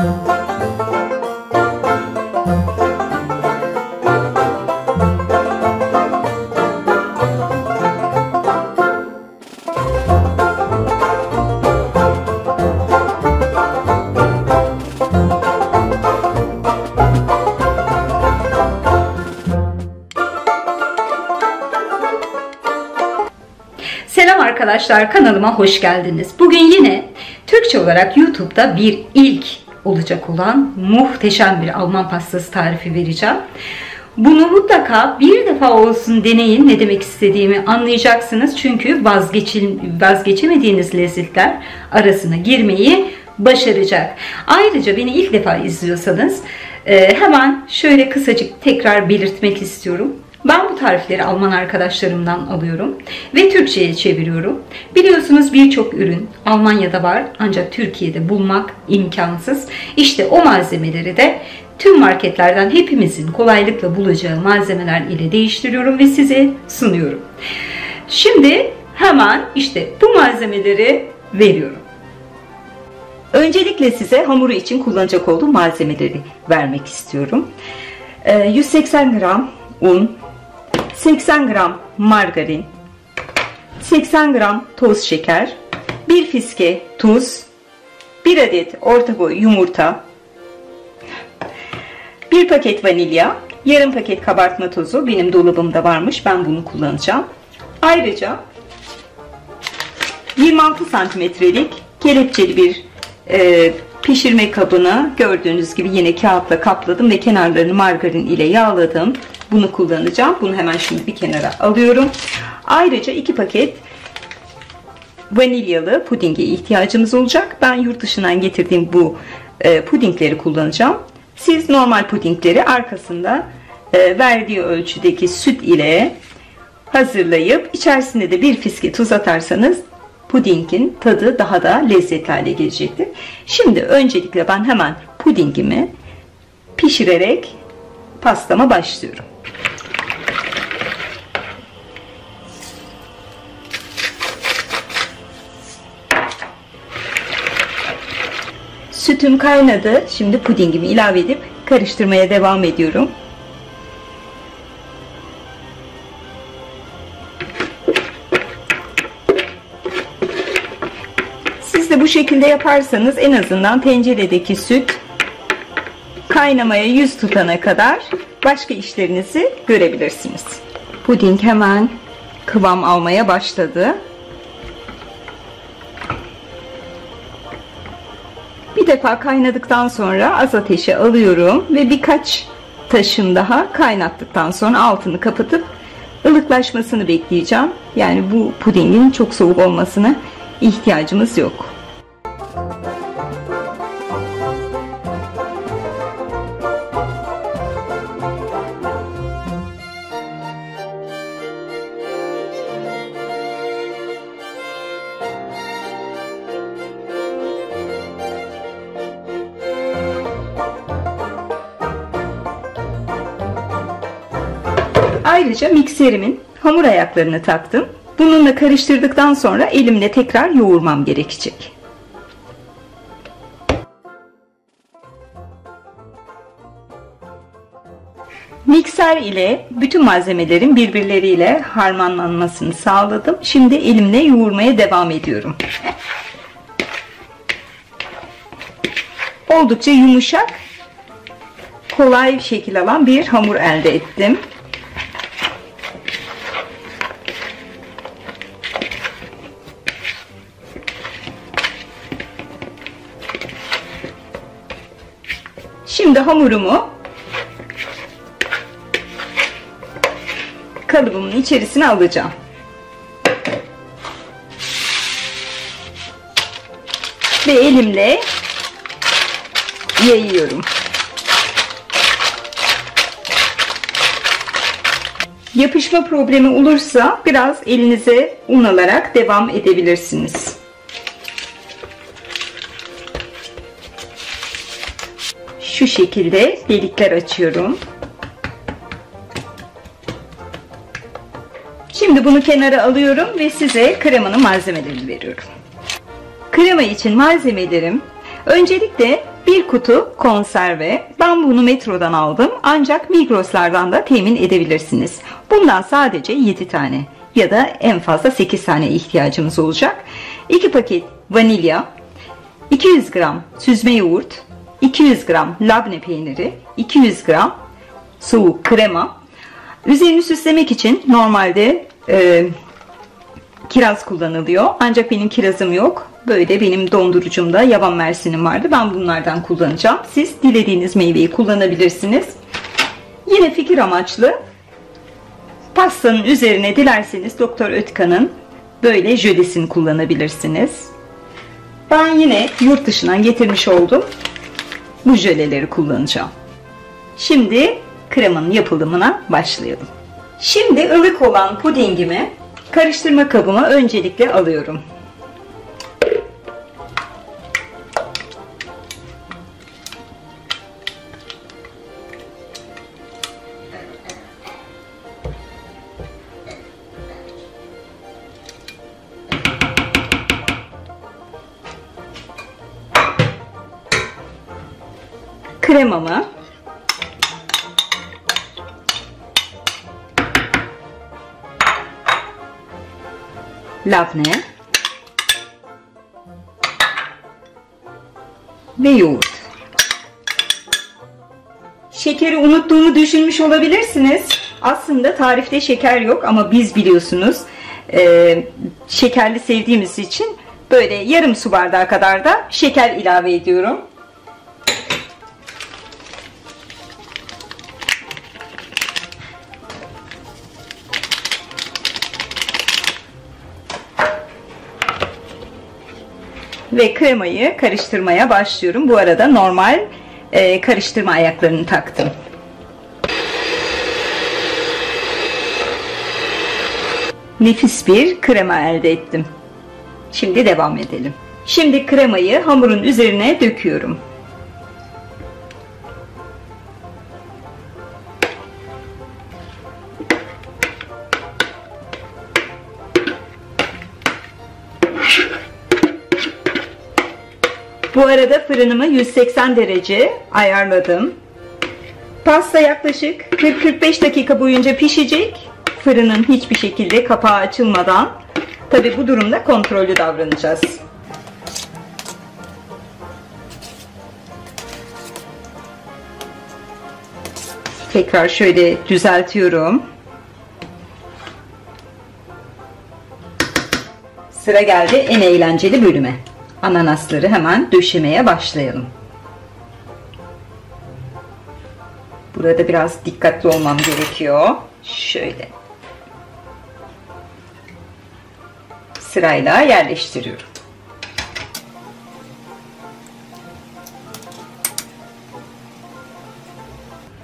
Selam arkadaşlar, kanalıma hoş geldiniz. Bugün yine Türkçe olarak YouTube'da bir ilk olacak olan muhteşem bir Alman pastası tarifi vereceğim. Bunu mutlaka bir defa olsun deneyin, ne demek istediğimi anlayacaksınız. Çünkü vazgeçemediğiniz lezzetler arasına girmeyi başaracak. Ayrıca beni ilk defa izliyorsanız hemen şöyle kısacık tekrar belirtmek istiyorum. Ben bu tarifleri Alman arkadaşlarımdan alıyorum ve Türkçe'ye çeviriyorum. Biliyorsunuz birçok ürün Almanya'da var ancak Türkiye'de bulmak imkansız. İşte o malzemeleri de tüm marketlerden hepimizin kolaylıkla bulacağı malzemeler ile değiştiriyorum ve size sunuyorum. Şimdi hemen işte bu malzemeleri veriyorum. Öncelikle size hamuru için kullanacak olduğum malzemeleri vermek istiyorum. 180 gram un, 80 gram margarin, 80 gram toz şeker, 1 fiske tuz, 1 adet orta boy yumurta, 1 paket vanilya, yarım paket kabartma tozu, benim dolabımda varmış, ben bunu kullanacağım. Ayrıca 26 santimetrelik kelepçeli bir pişirme kabını gördüğünüz gibi yine kağıtla kapladım ve kenarlarını margarin ile yağladım. Bunu kullanacağım. Bunu hemen şimdi bir kenara alıyorum. Ayrıca 2 paket vanilyalı pudinge ihtiyacımız olacak. Ben yurt dışından getirdiğim bu pudingleri kullanacağım. Siz normal pudingleri arkasında verdiği ölçüdeki süt ile hazırlayıp içerisine de 1 fiske tuz atarsanız pudingin tadı daha da lezzetli hale gelecektir. Şimdi öncelikle ben hemen pudingimi pişirerek pastama başlıyorum. Sütüm kaynadı. Şimdi pudingimi ilave edip karıştırmaya devam ediyorum. Siz de bu şekilde yaparsanız en azından tenceredeki süt kaynamaya yüz tutana kadar başka işlerinizi görebilirsiniz. Puding hemen kıvam almaya başladı. Bir defa kaynadıktan sonra az ateşe alıyorum ve birkaç taşım daha kaynattıktan sonra altını kapatıp ılıklaşmasını bekleyeceğim. Yani bu pudingin çok soğuk olmasına ihtiyacımız yok. Ayrıca mikserimin hamur ayaklarını taktım. Bununla karıştırdıktan sonra elimle tekrar yoğurmam gerekecek. Mikser ile bütün malzemelerin birbirleriyle harmanlanmasını sağladım. Şimdi elimle yoğurmaya devam ediyorum. Oldukça yumuşak, kolay bir şekil alan bir hamur elde ettim. Şimdi hamurumu kalıbımın içerisine alacağım. Ve elimle yayıyorum. Yapışma problemi olursa biraz elinize un alarak devam edebilirsiniz. Şu şekilde delikler açıyorum. Şimdi bunu kenara alıyorum ve size kremanın malzemelerini veriyorum. Krema için malzemelerim Öncelikle bir kutu konserve. Ben bunu Metro'dan aldım ancak Migros'lardan da temin edebilirsiniz. Bundan sadece 7 tane ya da en fazla 8 tane ihtiyacımız olacak. 2 paket vanilya, 200 gram süzme yoğurt, 200 gram labne peyniri, 200 gram soğuk krema. Üzerini süslemek için normalde kiraz kullanılıyor. Ancak benim kirazım yok. Böyle benim dondurucumda yaban mersinim vardı. Ben bunlardan kullanacağım. Siz dilediğiniz meyveyi kullanabilirsiniz. Yine fikir amaçlı pastanın üzerine dilerseniz Doktor Ötkan'ın böyle jölesini kullanabilirsiniz. Ben yine yurt dışından getirmiş oldum. Bu jöleleri kullanacağım. Şimdi kremanın yapılımına başlayalım. Şimdi ılık olan pudingimi karıştırma kabıma öncelikle alıyorum. Kremamı labne ve yoğurt. Şekeri unuttuğumu düşünmüş olabilirsiniz. Aslında tarifte şeker yok ama biz biliyorsunuz şekerli sevdiğimiz için böyle yarım su bardağı kadar da şeker ilave ediyorum. Ve kremayı karıştırmaya başlıyorum. Bu arada normal karıştırma ayaklarını taktım. Nefis bir krema elde ettim. Şimdi devam edelim. Şimdi kremayı hamurun üzerine döküyorum. Bu arada fırınımı 180 derece ayarladım. Pasta yaklaşık 40-45 dakika boyunca pişecek. Fırının hiçbir şekilde kapağı açılmadan. Tabi bu durumda kontrollü davranacağız. Tekrar şöyle düzeltiyorum. Sıra geldi en eğlenceli bölüme. Ananasları hemen döşemeye başlayalım. Burada biraz dikkatli olmam gerekiyor. Şöyle. Sırayla yerleştiriyorum.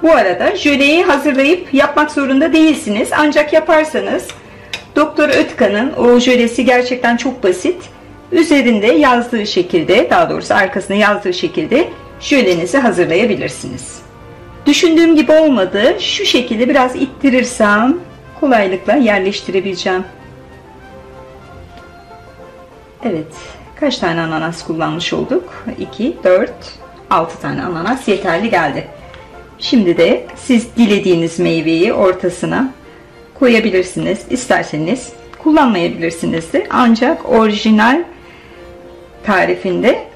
Bu arada jöleyi hazırlayıp yapmak zorunda değilsiniz. Ancak yaparsanız Doktor Ötkan'ın o jölesi gerçekten çok basit. Üzerinde yazdığı şekilde, daha doğrusu arkasında yazdığı şekilde jölenizi hazırlayabilirsiniz. Düşündüğüm gibi olmadı. Şu şekilde biraz ittirirsem kolaylıkla yerleştirebileceğim. Evet. Kaç tane ananas kullanmış olduk? 2, 4, 6 tane ananas yeterli geldi. Şimdi de siz dilediğiniz meyveyi ortasına koyabilirsiniz. İsterseniz kullanmayabilirsiniz de. Ancak orijinal tarifinde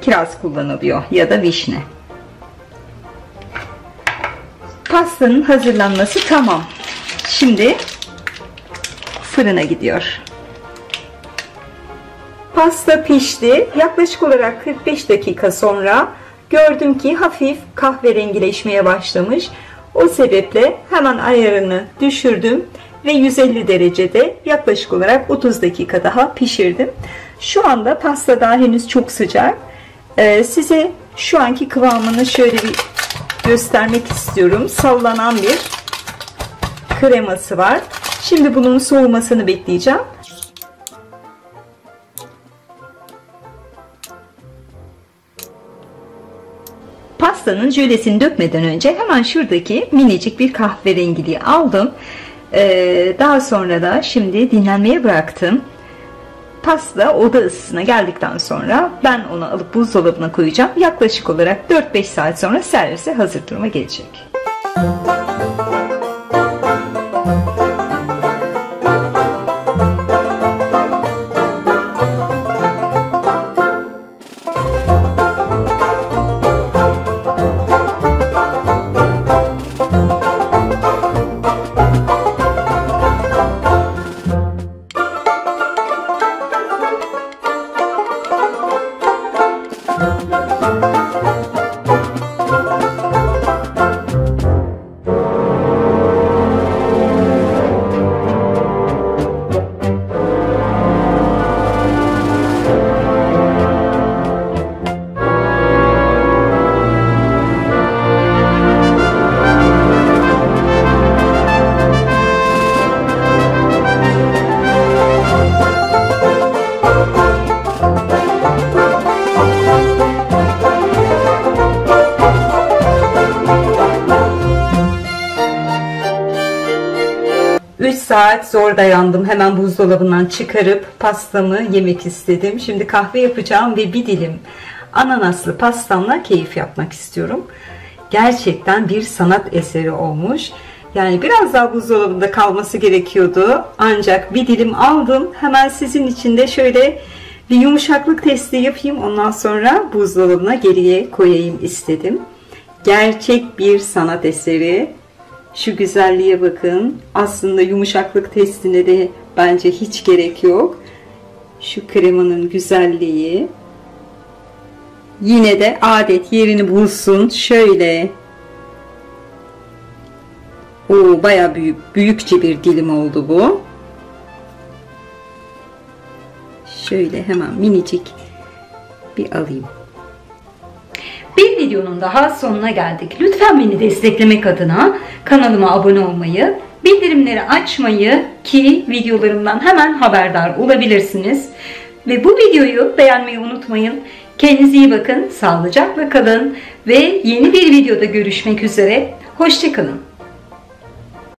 kiraz kullanılıyor ya da vişne. Pastanın hazırlanması tamam. Şimdi fırına gidiyor. Pasta pişti. Yaklaşık olarak 45 dakika sonra gördüm ki hafif kahverengileşmeye başlamış. O sebeple hemen ayarını düşürdüm ve 150 derecede yaklaşık olarak 30 dakika daha pişirdim. Şu anda pasta daha henüz çok sıcak. Size şu anki kıvamını şöyle bir göstermek istiyorum. Sallanan bir kreması var. Şimdi bunun soğumasını bekleyeceğim. Pastanın jölesini dökmeden önce hemen şuradaki minicik bir kahverengiliği aldım. Daha sonra da şimdi dinlenmeye bıraktım. pasta oda ısısına geldikten sonra ben onu alıp buzdolabına koyacağım. Yaklaşık olarak 4-5 saat sonra servise hazır duruma gelecek. Saat zor dayandım. Hemen buzdolabından çıkarıp pastamı yemek istedim. Şimdi kahve yapacağım ve bir dilim ananaslı pastamla keyif yapmak istiyorum. Gerçekten bir sanat eseri olmuş. Yani biraz daha buzdolabında kalması gerekiyordu. Ancak bir dilim aldım. Hemen sizin için de şöyle bir yumuşaklık testi yapayım. Ondan sonra buzdolabına geriye koyayım istedim. Gerçek bir sanat eseri. Şu güzelliğe bakın. Aslında yumuşaklık testine de bence hiç gerek yok. Şu kremanın güzelliği. Yine de adet yerini bulsun. Şöyle. Oo, bayağı büyükçe bir dilim oldu bu. Şöyle hemen minicik bir alayım. Bir videonun daha sonuna geldik. Lütfen beni desteklemek adına kanalıma abone olmayı, bildirimleri açmayı ki videolarımdan hemen haberdar olabilirsiniz. Ve bu videoyu beğenmeyi unutmayın. Kendinize iyi bakın, sağlıcakla kalın ve yeni bir videoda görüşmek üzere. Hoşça kalın.